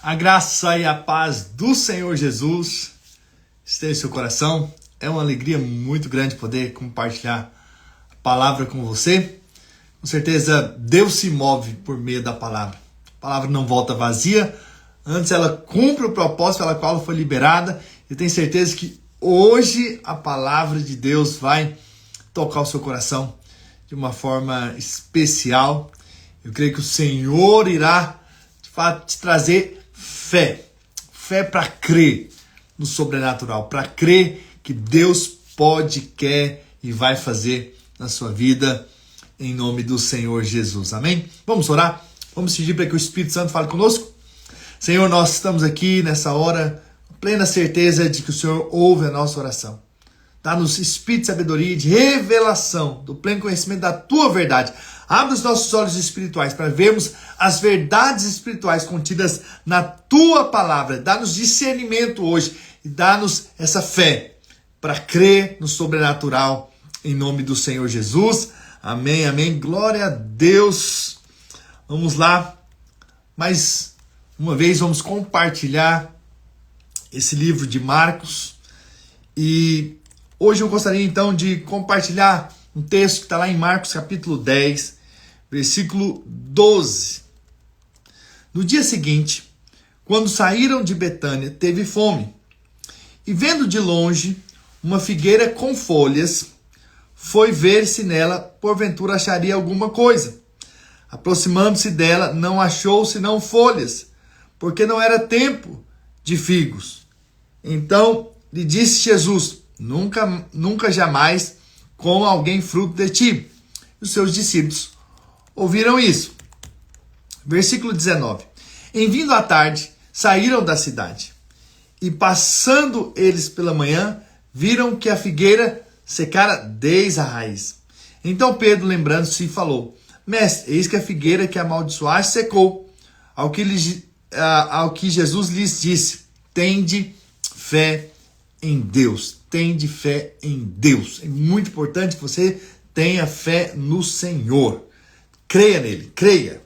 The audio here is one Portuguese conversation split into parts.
A graça e a paz do Senhor Jesus esteja em seu coração. É uma alegria muito grande poder compartilhar a palavra com você. Com certeza, Deus se move por meio da palavra. A palavra não volta vazia. Antes, ela cumpre o propósito pela qual ela foi liberada. E tenho certeza que hoje a palavra de Deus vai tocar o seu coração de uma forma especial. Eu creio que o Senhor irá, de fato, te trazer fé. Fé para crer no sobrenatural. Para crer que Deus pode, quer e vai fazer na sua vida. Em nome do Senhor Jesus. Amém? Vamos orar? Vamos pedir para que o Espírito Santo fale conosco? Senhor, nós estamos aqui nessa hora com plena certeza de que o Senhor ouve a nossa oração. Dá-nos espírito de sabedoria e de revelação do pleno conhecimento da Tua verdade. Abre os nossos olhos espirituais para vermos as verdades espirituais contidas na Tua palavra. Dá-nos discernimento hoje e dá-nos essa fé para crer no sobrenatural em nome do Senhor Jesus. Amém, amém. Glória a Deus. Vamos lá. Mais uma vez vamos compartilhar esse livro de Marcos. E hoje eu gostaria então de compartilhar um texto que está lá em Marcos capítulo 10, versículo 12. No dia seguinte, quando saíram de Betânia, teve fome. E vendo de longe uma figueira com folhas, foi ver se nela, porventura, acharia alguma coisa. Aproximando-se dela, não achou senão folhas, porque não era tempo de figos. Então lhe disse Jesus: Nunca jamais coma alguém fruto de ti. Os seus discípulos ouviram isso. Versículo 19. Em vindo à tarde, saíram da cidade. E passando eles pela manhã, viram que a figueira secara desde a raiz. Então Pedro, lembrando-se, falou: Mestre, eis que a figueira que amaldiçoaste secou. Ao que Jesus lhes disse: Tende fé em Deus. Tende fé em Deus. É muito importante que você tenha fé no Senhor. Creia nele, creia.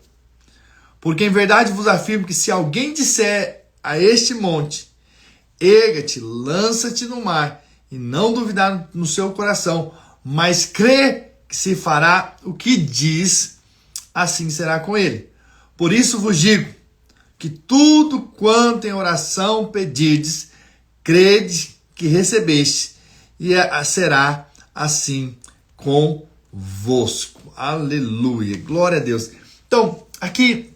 Porque em verdade vos afirmo que se alguém disser a este monte: erga-te, lança-te no mar, e não duvidar no seu coração, mas crê que se fará o que diz, assim será com ele. Por isso vos digo que tudo quanto em oração pedirdes, crede que recebeste, e será assim convosco. Aleluia, glória a Deus. Então, aqui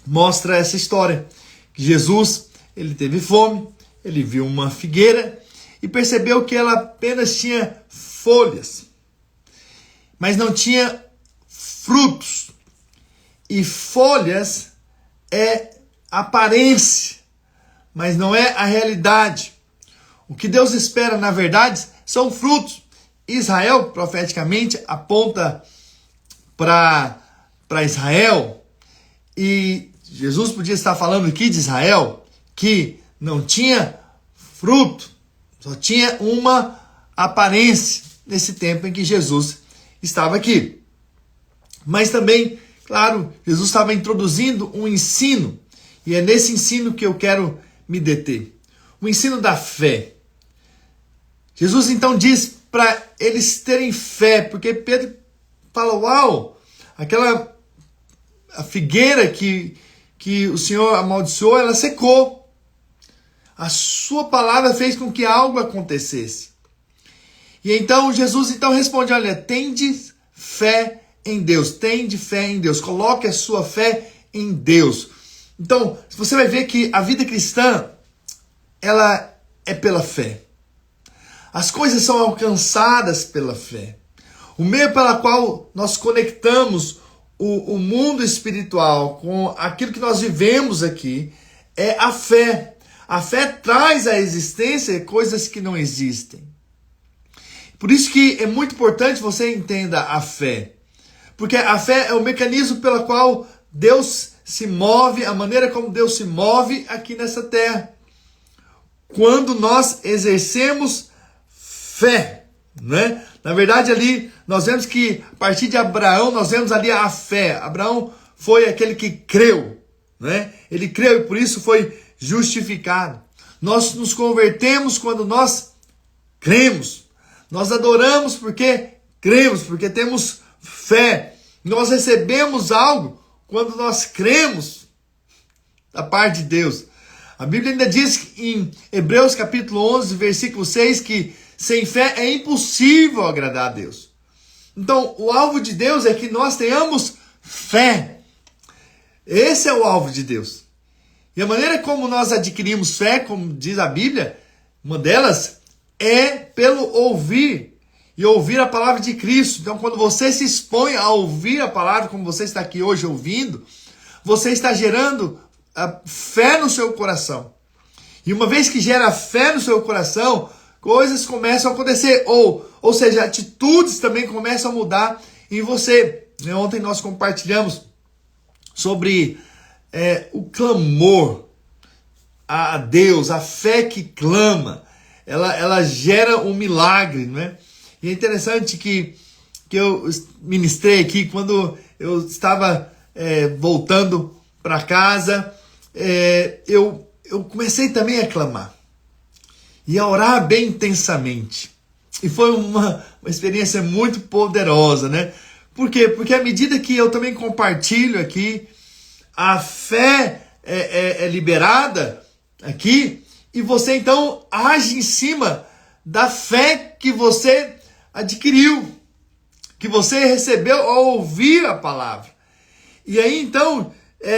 mostra essa história, que Jesus, ele teve fome, ele viu uma figueira, e percebeu que ela apenas tinha folhas, mas não tinha frutos. E folhas é aparência, mas não é a realidade. O que Deus espera, na verdade, são frutos. Israel, profeticamente, aponta para Israel, e Jesus podia estar falando aqui de Israel, que não tinha fruto, só tinha uma aparência nesse tempo em que Jesus estava aqui. Mas também, claro, Jesus estava introduzindo um ensino, e é nesse ensino que eu quero me deter. O ensino da fé. Jesus então diz para eles terem fé, porque Pedro fala: uau, a figueira que o Senhor amaldiçoou, ela secou. A sua palavra fez com que algo acontecesse. E então Jesus responde: olha, tende fé em Deus, tende fé em Deus, coloque a sua fé em Deus. Então, você vai ver que a vida cristã, ela é pela fé. As coisas são alcançadas pela fé. O meio pela qual nós conectamos o mundo espiritual com aquilo que nós vivemos aqui é a fé. A fé traz à existência coisas que não existem. Por isso que é muito importante você entenda a fé. Porque a fé é o mecanismo pelo qual Deus se move, a maneira como Deus se move aqui nessa terra. Quando nós exercemos fé, né? Na verdade, ali nós vemos que a partir de Abraão, nós vemos ali a fé. Abraão foi aquele que creu. não é? Ele creu e por isso foi justificado. Nós nos convertemos quando nós cremos. Nós adoramos porque cremos, porque temos fé. Nós recebemos algo quando nós cremos da parte de Deus. A Bíblia ainda diz em Hebreus capítulo 11, versículo 6, que sem fé é impossível agradar a Deus. Então, o alvo de Deus é que nós tenhamos fé. Esse é o alvo de Deus. E a maneira como nós adquirimos fé, como diz a Bíblia, uma delas é pelo ouvir. E ouvir a palavra de Cristo. Então, quando você se expõe a ouvir a palavra, como você está aqui hoje ouvindo, você está gerando a fé no seu coração. E uma vez que gera fé no seu coração, coisas começam a acontecer. Ou seja, atitudes também começam a mudar em você. Ontem nós compartilhamos sobre o clamor a Deus, a fé que clama. Ela gera um milagre, não é? E é interessante que eu ministrei aqui quando eu estava voltando para casa, eu comecei também a clamar e a orar bem intensamente. E foi uma experiência muito poderosa, né? Por quê? Porque à medida que eu também compartilho aqui, a fé é liberada aqui, e você então age em cima da fé que você adquiriu, que você recebeu ao ouvir a palavra. E aí então,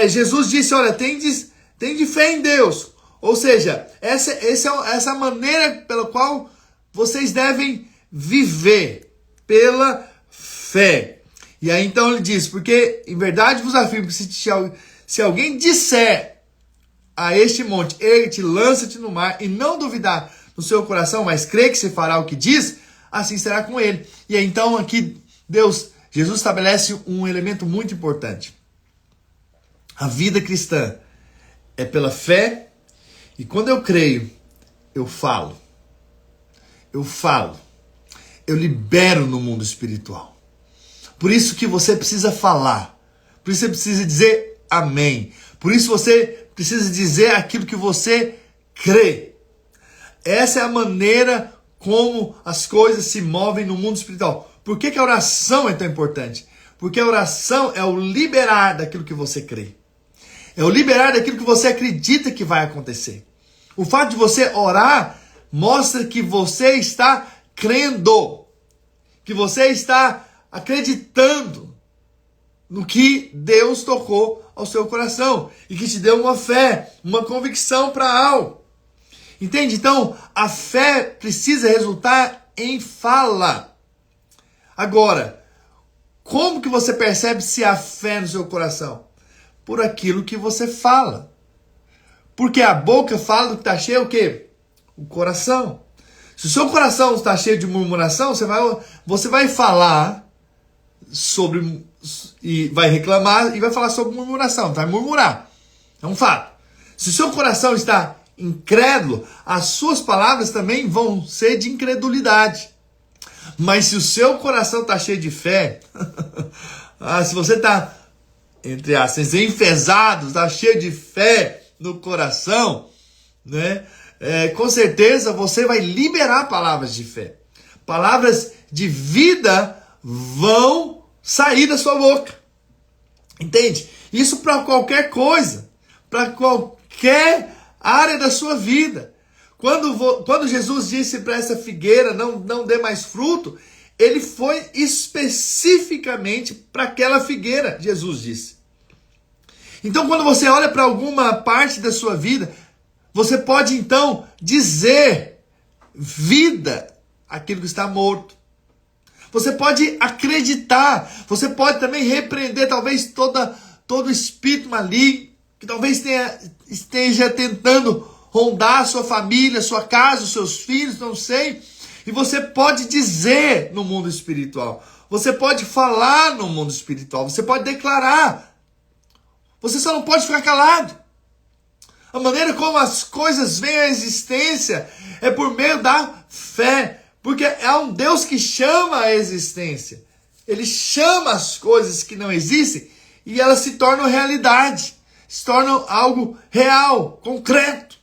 Jesus disse, olha, tem de fé em Deus. Ou seja, essa maneira pela qual vocês devem viver, pela fé. E aí então ele diz, porque em verdade vos afirmo que se alguém disser a este monte, ergue-te, lança-te no mar, e não duvidar no seu coração, mas crê que se fará o que diz, assim será com ele. E aí, então aqui Jesus estabelece um elemento muito importante. A vida cristã é pela fé, e quando eu creio, eu falo. Eu libero no mundo espiritual. Por isso que você precisa falar. Por isso você precisa dizer amém. Por isso você precisa dizer aquilo que você crê. Essa é a maneira como as coisas se movem no mundo espiritual. Por que a oração é tão importante? Porque a oração é o liberar daquilo que você crê. É o liberar daquilo que você acredita que vai acontecer. O fato de você orar mostra que você está crendo. Que você está acreditando no que Deus tocou ao seu coração. E que te deu uma fé, uma convicção para algo. Entende? Então, a fé precisa resultar em fala. Agora, como que você percebe se há fé no seu coração? Por aquilo que você fala. Porque a boca fala do que está cheio o quê? O coração. Se o seu coração está cheio de murmuração, você vai falar sobre, e vai reclamar e vai falar sobre murmuração, vai murmurar. É um fato. Se o seu coração está incrédulo, as suas palavras também vão ser de incredulidade. Mas se o seu coração está cheio de fé, se você está, entre aspas, enfesado, está cheio de fé no coração, né? Com certeza você vai liberar palavras de fé. Palavras de vida vão sair da sua boca. Entende? Isso para qualquer coisa, para qualquer área da sua vida. Quando Jesus disse para essa figueira não dê mais fruto, ele foi especificamente para aquela figueira, Jesus disse. Então, quando você olha para alguma parte da sua vida, você pode então dizer vida aquilo que está morto. Você pode acreditar, você pode também repreender talvez todo espírito maligno que talvez esteja tentando rondar a sua família, a sua casa, os seus filhos, não sei. E você pode dizer no mundo espiritual. Você pode falar no mundo espiritual. Você pode declarar. Você só não pode ficar calado. A maneira como as coisas vêm à existência é por meio da fé. Porque é um Deus que chama a existência. Ele chama as coisas que não existem e elas se tornam realidade. se tornam algo real, concreto.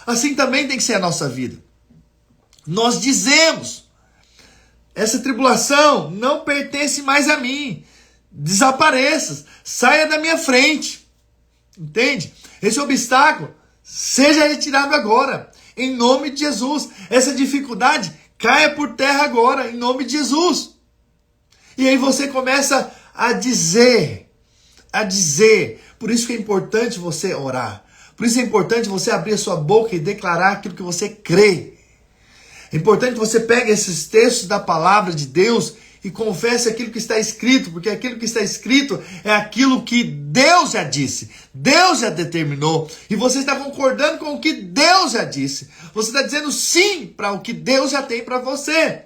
Assim também tem que ser a nossa vida. Nós dizemos, essa tribulação não pertence mais a mim. Desapareça, saia da minha frente. Entende? Esse obstáculo seja retirado agora, em nome de Jesus. Essa dificuldade caia por terra agora, em nome de Jesus. E aí você começa a dizer. Por isso que é importante você orar. Por isso é importante você abrir a sua boca e declarar aquilo que você crê. É importante que você pegue esses textos da palavra de Deus e confesse aquilo que está escrito, porque aquilo que está escrito é aquilo que Deus já disse, Deus já determinou, e você está concordando com o que Deus já disse. Você está dizendo sim para o que Deus já tem para você.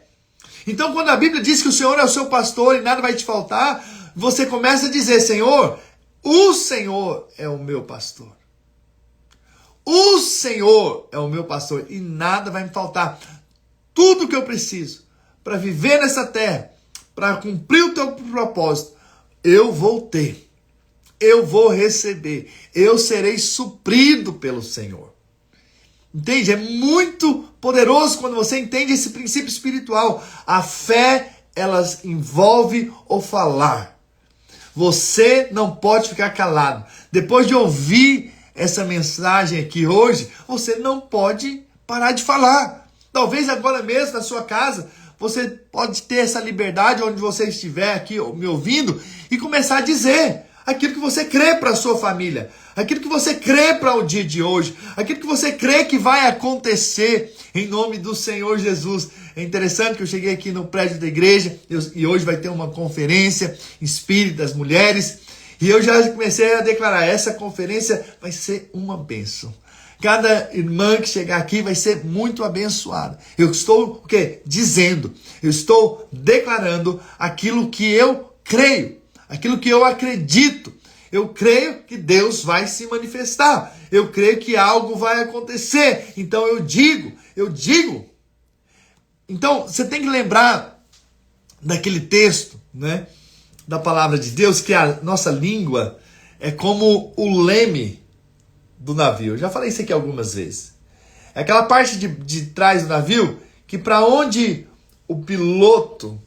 Então, quando a Bíblia diz que o Senhor é o seu pastor e nada vai te faltar, você começa a dizer, Senhor, o Senhor é o meu pastor. O Senhor é o meu pastor e nada vai me faltar. Tudo que eu preciso para viver nessa terra, para cumprir o teu propósito, eu vou ter, eu vou receber, eu serei suprido pelo Senhor. Entende? É muito poderoso quando você entende esse princípio espiritual. A fé, ela envolve o falar. Você não pode ficar calado. Depois de ouvir essa mensagem aqui hoje, você não pode parar de falar. Talvez agora mesmo na sua casa, você pode ter essa liberdade onde você estiver aqui me ouvindo e começar a dizer aquilo que você crê para a sua família, aquilo que você crê para o dia de hoje, aquilo que você crê que vai acontecer em nome do Senhor Jesus. É interessante que eu cheguei aqui no prédio da igreja e hoje vai ter uma conferência Espírito das Mulheres e eu já comecei a declarar, essa conferência vai ser uma bênção. Cada irmã que chegar aqui vai ser muito abençoada. Eu estou o quê? Dizendo, eu estou declarando aquilo que eu creio, aquilo que eu acredito. Eu creio que Deus vai se manifestar. Eu creio que algo vai acontecer. Então eu digo. Então você tem que lembrar daquele texto, né, da palavra de Deus, que a nossa língua é como o leme do navio. Eu já falei isso aqui algumas vezes. É aquela parte de trás do navio que para onde o piloto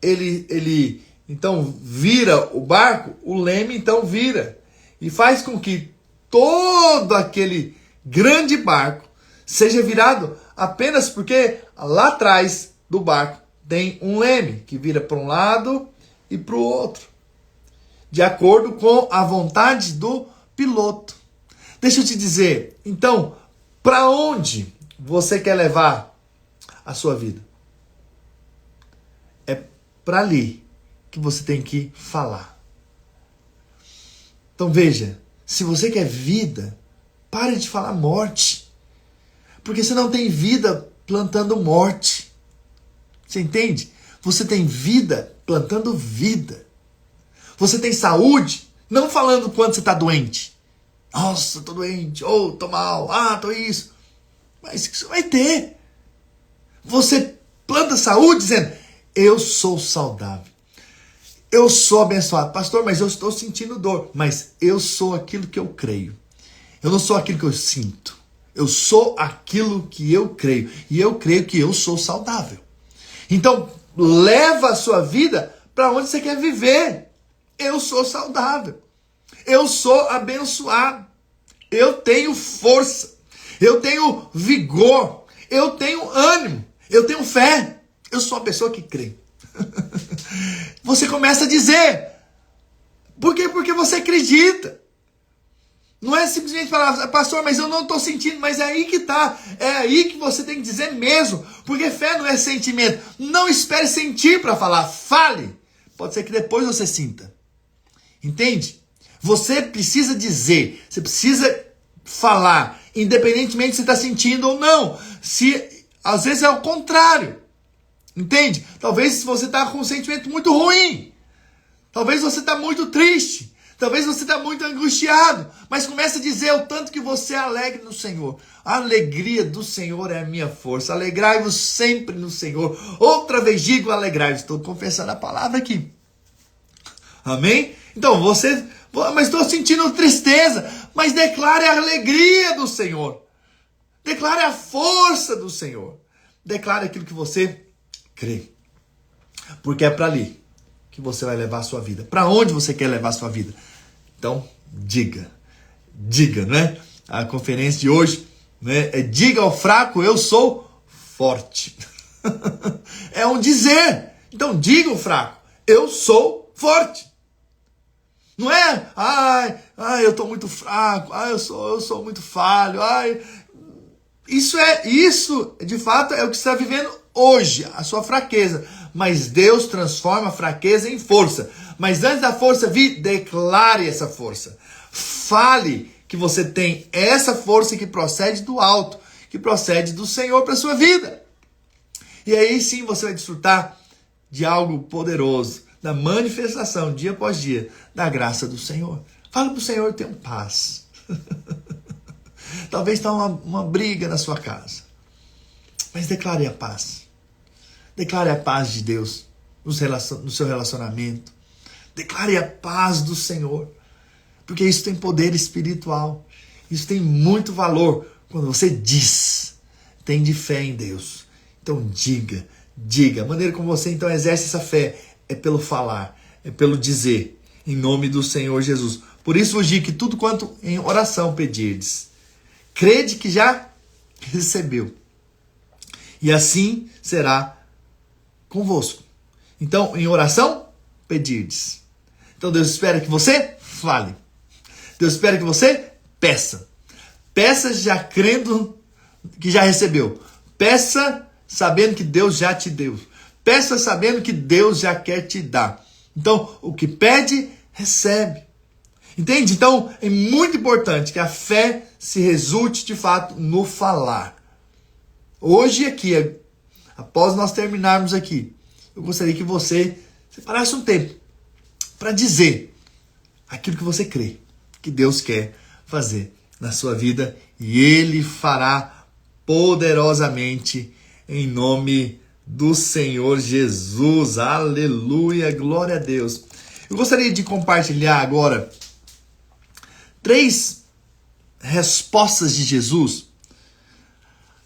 ele então vira o barco, o leme então vira e faz com que todo aquele grande barco seja virado apenas porque lá atrás do barco tem um leme que vira para um lado e para o outro, de acordo com a vontade do piloto. Deixa eu te dizer, então, para onde você quer levar a sua vida? É para ali que você tem que falar. Então veja, se você quer vida, pare de falar morte. Porque você não tem vida plantando morte. Você entende? Você tem vida plantando vida. Você tem saúde, não falando quando você está doente. Nossa, tô doente, ou tô mal, tô isso. Mas isso vai ter. Você planta saúde dizendo, eu sou saudável. Eu sou abençoado. Pastor, mas eu estou sentindo dor. Mas eu sou aquilo que eu creio. Eu não sou aquilo que eu sinto. Eu sou aquilo que eu creio. E eu creio que eu sou saudável. Então, leva a sua vida para onde você quer viver. Eu sou saudável. Eu sou abençoado. Eu tenho força. Eu tenho vigor. Eu tenho ânimo. Eu tenho fé. Eu sou uma pessoa que crê. Você começa a dizer. Por quê? Porque você acredita. Não é simplesmente falar, pastor, mas eu não estou sentindo. Mas é aí que está. É aí que você tem que dizer mesmo. Porque fé não é sentimento. Não espere sentir para falar. Fale. Pode ser que depois você sinta. Entende? Você precisa dizer. Você precisa falar. Independentemente se você está sentindo ou não. Se às vezes é o contrário. Entende? Talvez você está com um sentimento muito ruim. Talvez você está muito triste. Talvez você está muito angustiado. Mas comece a dizer o tanto que você é alegre no Senhor. A alegria do Senhor é a minha força. Alegrai-vos sempre no Senhor. Outra vez digo alegrai-vos. Estou confessando a palavra aqui. Amém? Então você Mas estou sentindo tristeza. Mas declare a alegria do Senhor. Declare a força do Senhor. Declare aquilo que você crê. Porque é para ali que você vai levar a sua vida. Para onde você quer levar a sua vida? Então, diga, né? A conferência de hoje, né, é diga ao fraco, eu sou forte. É um dizer. Então, diga ao fraco, eu sou forte. Não é, eu estou muito fraco, eu sou muito falho, Isso de fato é o que você está vivendo hoje, a sua fraqueza. Mas Deus transforma a fraqueza em força. Mas antes da força vir, declare essa força. Fale que você tem essa força que procede do alto, que procede do Senhor para a sua vida. E aí sim você vai desfrutar de algo poderoso, da manifestação dia após dia da graça do Senhor. Fala para o Senhor, eu tenho paz. Talvez está uma briga na sua casa. Mas declare a paz. Declare a paz de Deus no seu relacionamento. Declare a paz do Senhor. Porque isso tem poder espiritual. Isso tem muito valor quando você diz. Tem de fé em Deus. Então diga. A maneira como você então exerce essa fé é pelo falar. É pelo dizer. Em nome do Senhor Jesus. Por isso vos digo que tudo quanto em oração pedirdes, crede que já recebeu. E assim será convosco. Então, em oração, pedirdes. Então, Deus espera que você fale. Deus espera que você peça. Peça já crendo que já recebeu. Peça sabendo que Deus já te deu. Peça sabendo que Deus já quer te dar. Então, o que pede, recebe. Entende? Então, é muito importante que a fé se resulte, de fato, no falar. Hoje aqui, após nós terminarmos aqui, eu gostaria que você separasse um tempo para dizer aquilo que você crê, que Deus quer fazer na sua vida, e Ele fará poderosamente em nome do Senhor Jesus. Aleluia, glória a Deus. Eu gostaria de compartilhar agora 3 respostas de Jesus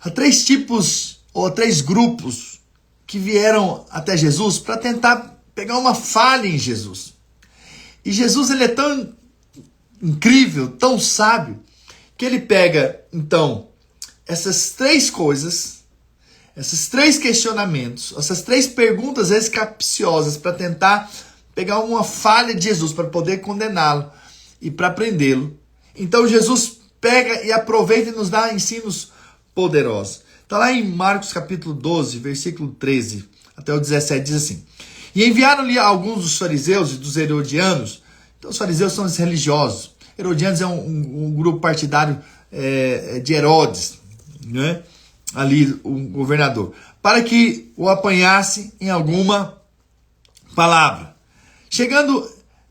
a 3 tipos ou 3 grupos que vieram até Jesus para tentar pegar uma falha em Jesus. E Jesus, ele é tão incrível, tão sábio, que ele pega, então, essas 3 coisas, esses 3 questionamentos, essas 3 perguntas, às vezes capciosas, para tentar pegar uma falha de Jesus, para poder condená-lo e para prendê-lo. Então Jesus pega e aproveita e nos dá ensinos poderosos. Está lá em Marcos capítulo 12, versículo 13 até o 17, diz assim: E enviaram-lhe alguns dos fariseus e dos herodianos. Então os fariseus são os religiosos. Herodianos é um grupo partidário de Herodes, né? Ali o governador, para que o apanhasse em alguma palavra. Chegando,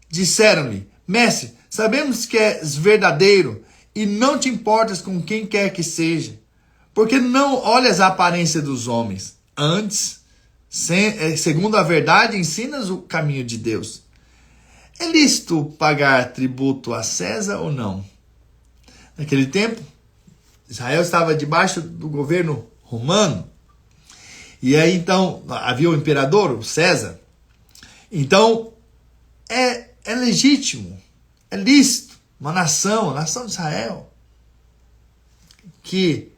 disseram-lhe: Mestre, sabemos que és verdadeiro e não te importas com quem quer que seja, porque não olhas a aparência dos homens. Antes, segundo a verdade, ensinas o caminho de Deus. É lícito pagar tributo a César ou não? Naquele tempo, Israel estava debaixo do governo romano. E aí então havia o imperador, o César. Então é legítimo, é lícito, uma nação, a nação de Israel, que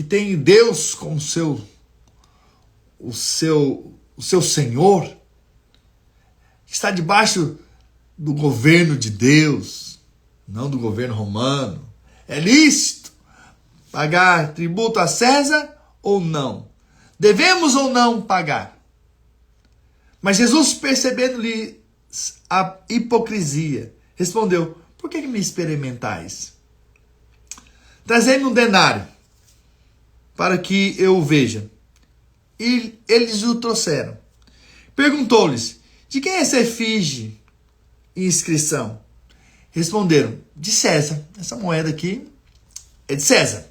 tem Deus como o seu Senhor, que está debaixo do governo de Deus, não do governo romano. É lícito pagar tributo a César ou não? Devemos ou não pagar? Mas Jesus, percebendo-lhe a hipocrisia, respondeu: Por que me experimentais? Trazei-me um denário, para que eu o veja. E eles o trouxeram. Perguntou-lhes: De quem é essa efígie e inscrição? Responderam: De César. Essa moeda aqui é de César.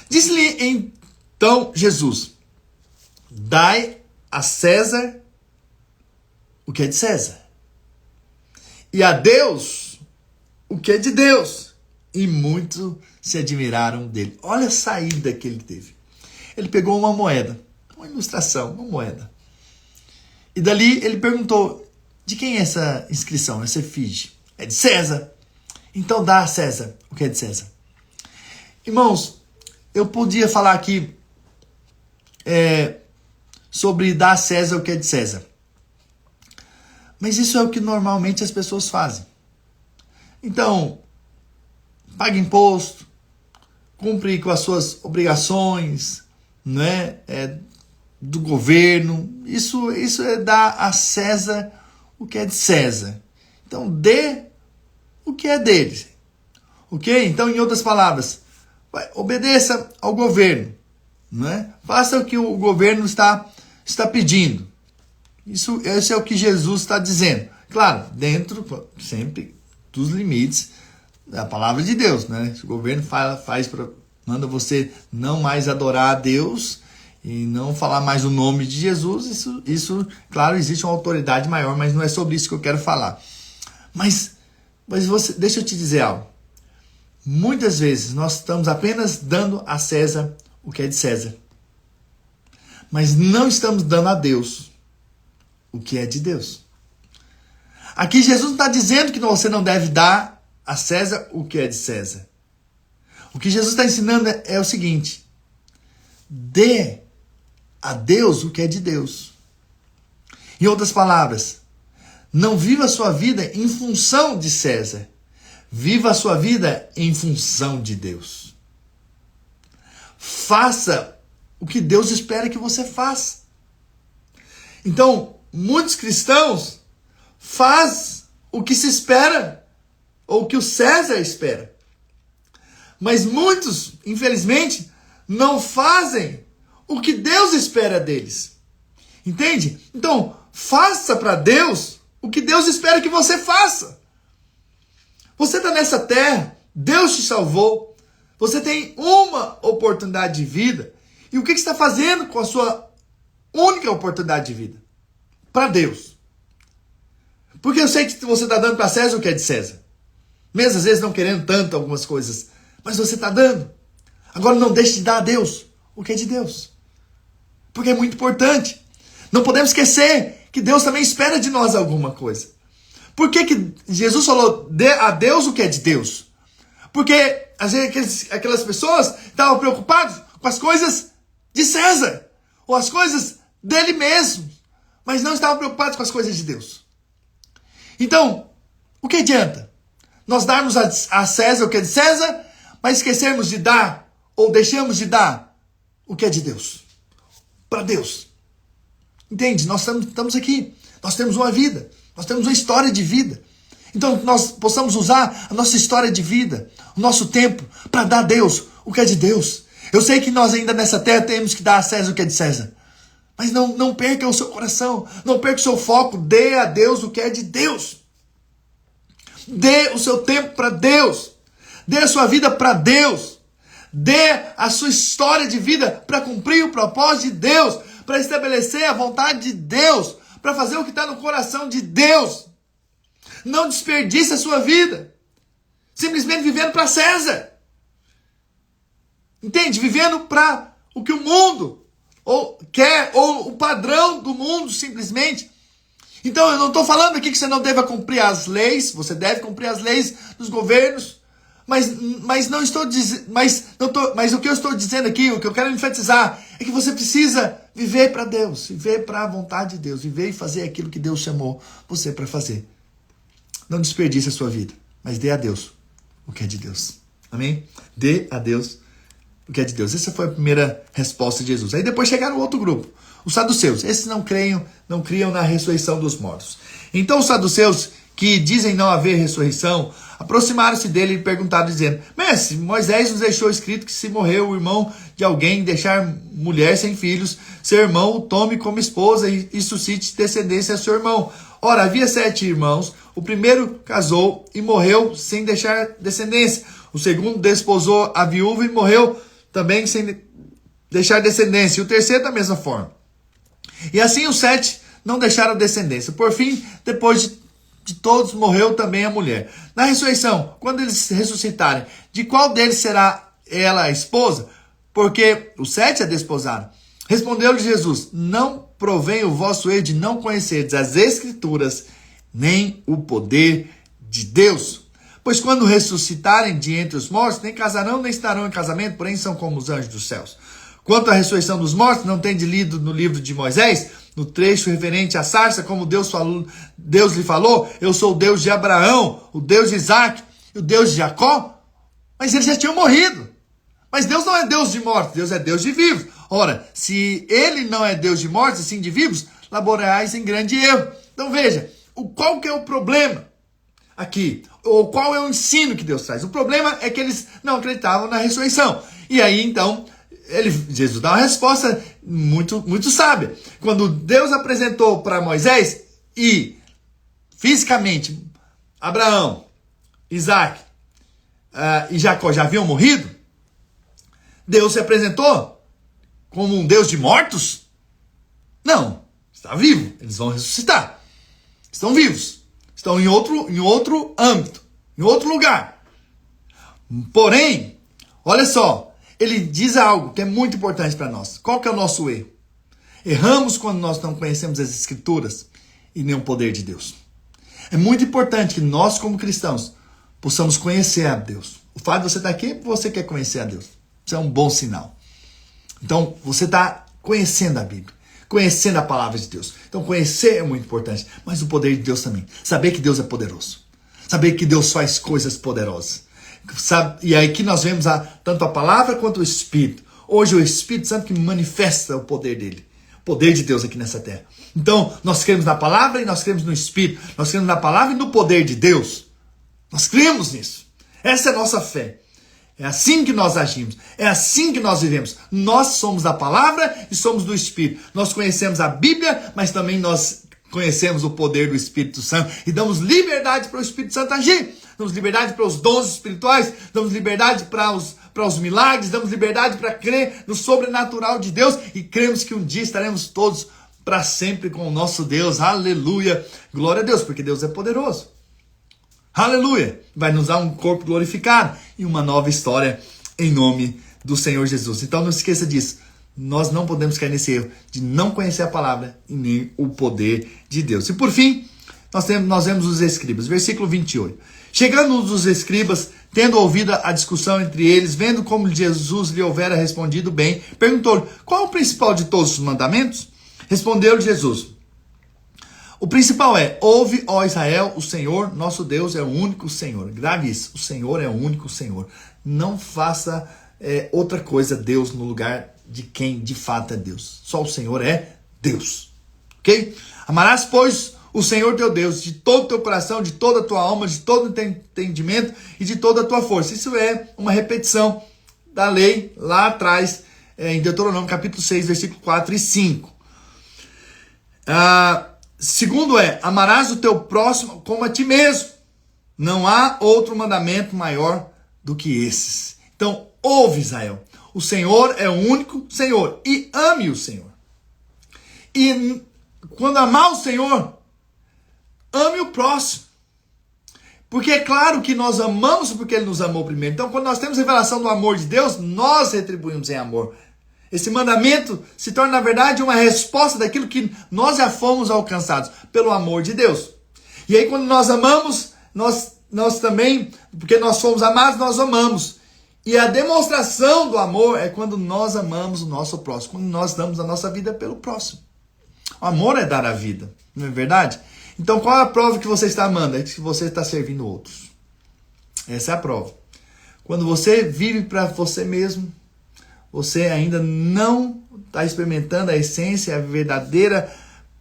Disse-lhe então Jesus: Dai a César o que é de César, e a Deus o que é de Deus. E muitos se admiraram dele. Olha a saída que ele teve. Ele pegou uma moeda, uma ilustração, uma moeda. E dali ele perguntou, de quem é essa inscrição, essa efígie? É de César. Então dá a César o que é de César. Irmãos, eu podia falar aqui sobre dar a César o que é de César. Mas isso é o que normalmente as pessoas fazem. Então, paga imposto, cumpre com as suas obrigações, né, do governo. Isso é dar a César o que é de César. Então, dê o que é dele. Ok? Então, em outras palavras, obedeça ao governo. Né? Faça o que o governo está pedindo. Esse é o que Jesus está dizendo. Claro, dentro sempre dos limites da palavra de Deus. Né? Se o governo manda você não mais adorar a Deus e não falar mais o nome de Jesus, isso, claro, existe uma autoridade maior, mas não é sobre isso que eu quero falar. Mas deixa eu te dizer algo. Muitas vezes nós estamos apenas dando a César o que é de César. Mas não estamos dando a Deus o que é de Deus. Aqui Jesus não está dizendo que você não deve dar a César o que é de César. O que Jesus está ensinando é o seguinte: dê a Deus o que é de Deus. Em outras palavras, não viva a sua vida em função de César. Viva a sua vida em função de Deus. Faça o que Deus espera que você faça. Então, muitos cristãos fazem o que se espera, ou o que o César espera. Mas muitos, infelizmente, não fazem o que Deus espera deles. Entende? Então, faça para Deus o que Deus espera que você faça. Você está nessa terra, Deus te salvou, você tem uma oportunidade de vida. E o que você está fazendo com a sua única oportunidade de vida? Para Deus. Porque eu sei que você está dando para César o que é de César. Mesmo às vezes não querendo tanto algumas coisas. Mas você está dando. Agora não deixe de dar a Deus o que é de Deus. Porque é muito importante. Não podemos esquecer que Deus também espera de nós alguma coisa. Por que Jesus falou, dê a Deus o que é de Deus? Porque às vezes aquelas pessoas estavam preocupadas com as coisas de César. Ou as coisas dele mesmo. Mas não estavam preocupados com as coisas de Deus. Então, o que adianta? Nós darmos a César o que é de César, mas esquecermos de dar, ou deixamos de dar, o que é de Deus. Para Deus. Entende? Nós estamos aqui. Nós temos uma vida. Nós temos uma história de vida. Então, nós possamos usar a nossa história de vida, o nosso tempo, para dar a Deus o que é de Deus. Eu sei que nós ainda nessa terra temos que dar a César o que é de César. Mas não perca o seu coração. Não perca o seu foco. Dê a Deus o que é de Deus. Dê o seu tempo para Deus. Dê a sua vida para Deus. Dê a sua história de vida para cumprir o propósito de Deus. Para estabelecer a vontade de Deus. Para fazer o que está no coração de Deus. Não desperdice a sua vida. Simplesmente vivendo para César. Entende? Vivendo para o que o mundo quer, ou o padrão do mundo, simplesmente. Então, eu não estou falando aqui que você não deva cumprir as leis. Você deve cumprir as leis dos governos. Mas não estou dizendo. Mas o que eu estou dizendo aqui, o que eu quero enfatizar, é que você precisa viver para Deus, viver para a vontade de Deus, viver e fazer aquilo que Deus chamou você para fazer. Não desperdice a sua vida, mas dê a Deus o que é de Deus. Amém? Dê a Deus o que é de Deus. Essa foi a primeira resposta de Jesus. Aí depois chegaram outro grupo, os saduceus. Esses não criam na ressurreição dos mortos. Então os saduceus, que dizem não haver ressurreição, aproximaram-se dele e perguntaram, dizendo: Mestre, Moisés nos deixou escrito que se morreu o irmão de alguém, deixar mulher sem filhos, seu irmão o tome como esposa e suscite descendência a seu irmão. Ora, havia 7 irmãos, o primeiro casou e morreu sem deixar descendência. O segundo desposou a viúva e morreu também sem deixar descendência. E o terceiro da mesma forma. E assim os 7 não deixaram descendência. Por fim, depois de de todos morreu também a mulher. Na ressurreição, quando eles ressuscitarem, de qual deles será ela a esposa? Porque os 7 a desposaram. Respondeu-lhe Jesus: não provém o vosso erro de não conhecerdes as Escrituras, nem o poder de Deus. Pois quando ressuscitarem de entre os mortos, nem casarão, nem estarão em casamento, porém são como os anjos dos céus. Quanto à ressurreição dos mortos, não tem lido no livro de Moisés, no trecho referente à sarça, como Deus lhe falou: eu sou o Deus de Abraão, o Deus de Isaac e o Deus de Jacó? Mas eles já tinham morrido. Mas Deus não é Deus de mortos, Deus é Deus de vivos. Ora, se ele não é Deus de mortos, e sim de vivos, laborais em grande erro. Então veja, qual que é o problema aqui? Ou qual é o ensino que Deus traz? O problema é que eles não acreditavam na ressurreição. E aí, então, Jesus dá uma resposta muito, muito sábia. Quando Deus apresentou para Moisés e, fisicamente, Abraão, Isaac e Jacó já haviam morrido, Deus se apresentou como um Deus de mortos? Não, está vivo, eles vão ressuscitar. Estão vivos, estão em outro âmbito, em outro lugar. Porém, olha só, ele diz algo que é muito importante para nós. Qual que é o nosso erro? Erramos quando nós não conhecemos as Escrituras e nem o poder de Deus. É muito importante que nós, como cristãos, possamos conhecer a Deus. O fato de você estar aqui é porque você quer conhecer a Deus. Isso é um bom sinal. Então, você está conhecendo a Bíblia, conhecendo a palavra de Deus. Então, conhecer é muito importante, mas o poder de Deus também. Saber que Deus é poderoso. Saber que Deus faz coisas poderosas. E aí que nós vemos tanto a palavra quanto o Espírito. Hoje o Espírito Santo que manifesta o poder dele. O poder de Deus aqui nessa terra. Então, nós cremos na palavra e nós cremos no Espírito. Nós cremos na palavra e no poder de Deus. Nós cremos nisso. Essa é a nossa fé. É assim que nós agimos. É assim que nós vivemos. Nós somos da palavra e somos do Espírito. Nós conhecemos a Bíblia, mas também nós conhecemos o poder do Espírito Santo. E damos liberdade para o Espírito Santo agir. Damos liberdade para os dons espirituais. Damos liberdade para os milagres. Damos liberdade para crer no sobrenatural de Deus. E cremos que um dia estaremos todos para sempre com o nosso Deus. Aleluia. Glória a Deus, porque Deus é poderoso. Aleluia! Vai nos dar um corpo glorificado e uma nova história em nome do Senhor Jesus. Então não esqueça disso. Nós não podemos cair nesse erro de não conhecer a palavra e nem o poder de Deus. E por fim, nós vemos os escribas. Versículo 28. Chegando os escribas, tendo ouvido a discussão entre eles, vendo como Jesus lhe houvera respondido bem, perguntou-lhe: qual é o principal de todos os mandamentos? Respondeu-lhe Jesus: o principal é: ouve, ó Israel, o Senhor, nosso Deus, é o único Senhor. Grave isso, o Senhor é o único Senhor. Não faça outra coisa Deus no lugar de quem de fato é Deus. Só o Senhor é Deus. Ok? Amarás, pois, o Senhor teu Deus de todo o teu coração, de toda a tua alma, de todo o teu entendimento e de toda a tua força. Isso é uma repetição da lei lá atrás, em Deuteronômio capítulo 6, versículo 4 e 5. Segundo amarás o teu próximo como a ti mesmo. Não há outro mandamento maior do que esses. Então, ouve, Israel. O Senhor é o único Senhor. E ame o Senhor. E quando amar o Senhor, ame o próximo. Porque é claro que nós amamos porque Ele nos amou primeiro. Então, quando nós temos revelação do amor de Deus, nós retribuímos em amor. Esse mandamento se torna, na verdade, uma resposta daquilo que nós já fomos alcançados pelo amor de Deus. E aí, quando nós amamos, nós também, porque nós fomos amados, nós amamos. E a demonstração do amor é quando nós amamos o nosso próximo, quando nós damos a nossa vida pelo próximo. O amor é dar a vida, não é verdade? Então, qual é a prova que você está amando? É que você está servindo outros. Essa é a prova. Quando você vive para você mesmo, você ainda não está experimentando a essência, a verdadeira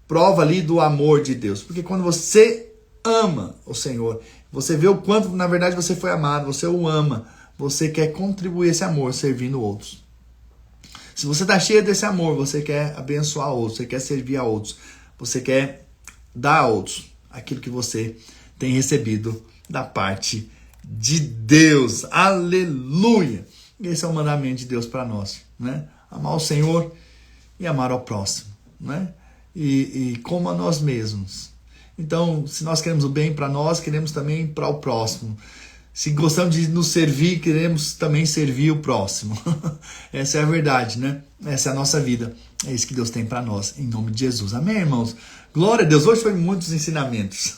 prova ali do amor de Deus. Porque quando você ama o Senhor, você vê o quanto, na verdade, você foi amado, você o ama, você quer contribuir esse amor servindo outros. Se você está cheio desse amor, você quer abençoar outros, você quer servir a outros, você quer dar a outros aquilo que você tem recebido da parte de Deus. Aleluia! Esse é o mandamento de Deus para nós, né? Amar o Senhor e amar ao próximo, né? E como a nós mesmos. Então, se nós queremos o bem para nós, queremos também para o próximo. Se gostamos de nos servir, queremos também servir o próximo. Essa é a verdade, né? Essa é a nossa vida. É isso que Deus tem para nós, em nome de Jesus. Amém, irmãos? Glória a Deus. Hoje foi muitos ensinamentos.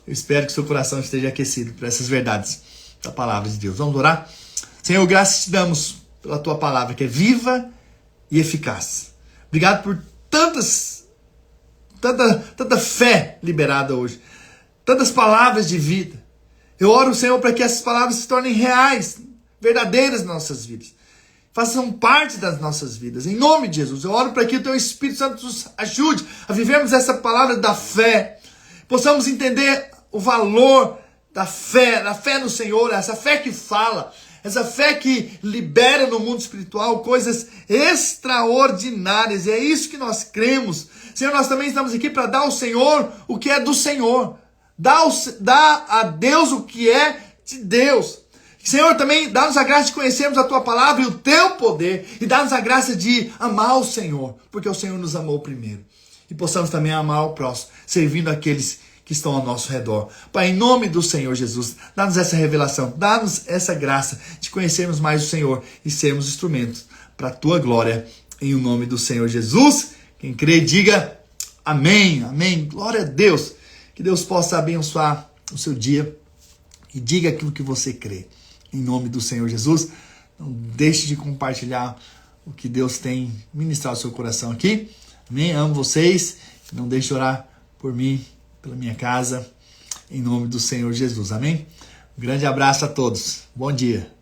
Eu espero que seu coração esteja aquecido por essas verdades da palavra de Deus. Vamos orar? Senhor, graças te damos pela tua palavra, que é viva e eficaz. Obrigado por tanta fé liberada hoje. Tantas palavras de vida. Eu oro, Senhor, para que essas palavras se tornem reais, verdadeiras nas nossas vidas. Façam parte das nossas vidas. Em nome de Jesus, eu oro para que o teu Espírito Santo nos ajude a vivermos essa palavra da fé. Possamos entender o valor da fé no Senhor, essa fé que fala, essa fé que libera no mundo espiritual coisas extraordinárias. E é isso que nós cremos. Senhor, nós também estamos aqui para dar ao Senhor o que é do Senhor. Dá a Deus o que é de Deus. Senhor, também dá-nos a graça de conhecermos a tua palavra e o teu poder. E dá-nos a graça de amar o Senhor, porque o Senhor nos amou primeiro. E possamos também amar o próximo, servindo aqueles que estão ao nosso redor. Pai, em nome do Senhor Jesus, dá-nos essa revelação, dá-nos essa graça de conhecermos mais o Senhor e sermos instrumentos para a tua glória, em o nome do Senhor Jesus. Quem crê, diga amém, amém, glória a Deus. Que Deus possa abençoar o seu dia e diga aquilo que você crê. Em nome do Senhor Jesus, não deixe de compartilhar o que Deus tem ministrado ao seu coração aqui. Amém? Amo vocês. Não deixe de orar por mim, pela minha casa, em nome do Senhor Jesus. Amém? Um grande abraço a todos. Bom dia.